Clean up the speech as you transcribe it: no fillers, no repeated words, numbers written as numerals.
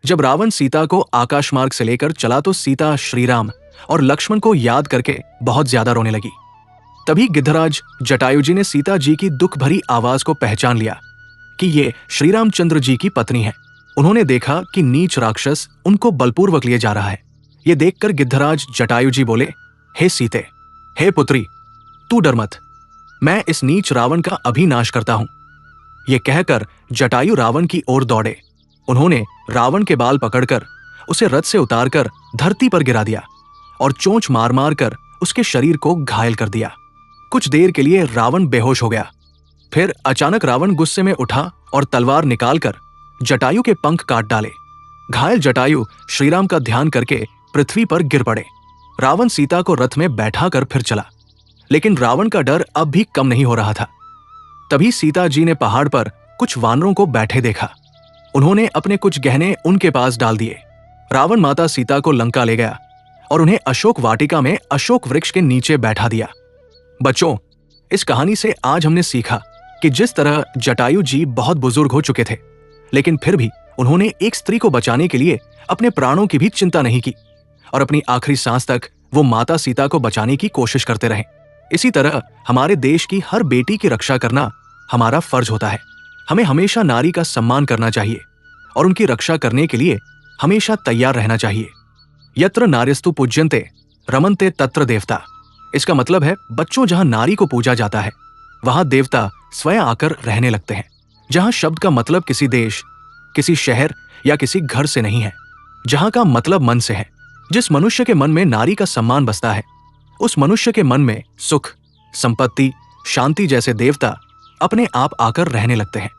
जब रावण सीता को आकाश मार्ग से लेकर चला तो सीता श्रीराम और लक्ष्मण को याद करके बहुत ज्यादा रोने लगी। तभी गिद्धराज जटायु जी ने सीता जी की दुख भरी आवाज को पहचान लिया कि ये श्री रामचंद्र जी की पत्नी है। उन्होंने देखा कि नीच राक्षस उनको बलपूर्वक लिए जा रहा है। ये देखकर गिद्धराज जटायु जी बोले, हे सीते, हे पुत्री, तू डर मत, मैं इस नीच रावण का अभी नाश करता हूं। ये कहकर जटायु रावण की ओर दौड़े। उन्होंने रावण के बाल पकड़कर उसे रथ से उतारकर धरती पर गिरा दिया और चोंच मार मार कर उसके शरीर को घायल कर दिया। कुछ देर के लिए रावण बेहोश हो गया। फिर अचानक रावण गुस्से में उठा और तलवार निकालकर जटायु के पंख काट डाले। घायल जटायु श्रीराम का ध्यान करके पृथ्वी पर गिर पड़े। रावण सीता को रथ में बैठा कर फिर चला, लेकिन रावण का डर अब भी कम नहीं हो रहा था। तभी सीता जी ने पहाड़ पर कुछ वानरों को बैठे देखा। उन्होंने अपने कुछ गहने उनके पास डाल दिए। रावण माता सीता को लंका ले गया और उन्हें अशोक वाटिका में अशोक वृक्ष के नीचे बैठा दिया। बच्चों, इस कहानी से आज हमने सीखा कि जिस तरह जटायु जी बहुत बुजुर्ग हो चुके थे, लेकिन फिर भी उन्होंने एक स्त्री को बचाने के लिए अपने प्राणों की भी चिंता नहीं की और अपनी आखिरी सांस तक वो माता सीता को बचाने की कोशिश करते रहे। इसी तरह हमारे देश की हर बेटी की रक्षा करना हमारा फर्ज होता है। हमें हमेशा नारी का सम्मान करना चाहिए और उनकी रक्षा करने के लिए हमेशा तैयार रहना चाहिए। यत्र नार्यस्तु पूज्यन्ते रमन्ते तत्र देवता। इसका मतलब है, बच्चों, जहां नारी को पूजा जाता है वहां देवता स्वयं आकर रहने लगते हैं। जहां शब्द का मतलब किसी देश, किसी शहर या किसी घर से नहीं है, जहां का मतलब मन से है। जिस मनुष्य के मन में नारी का सम्मान बसता है, उस मनुष्य के मन में सुख, संपत्ति, शांति जैसे देवता अपने आप आकर रहने लगते हैं।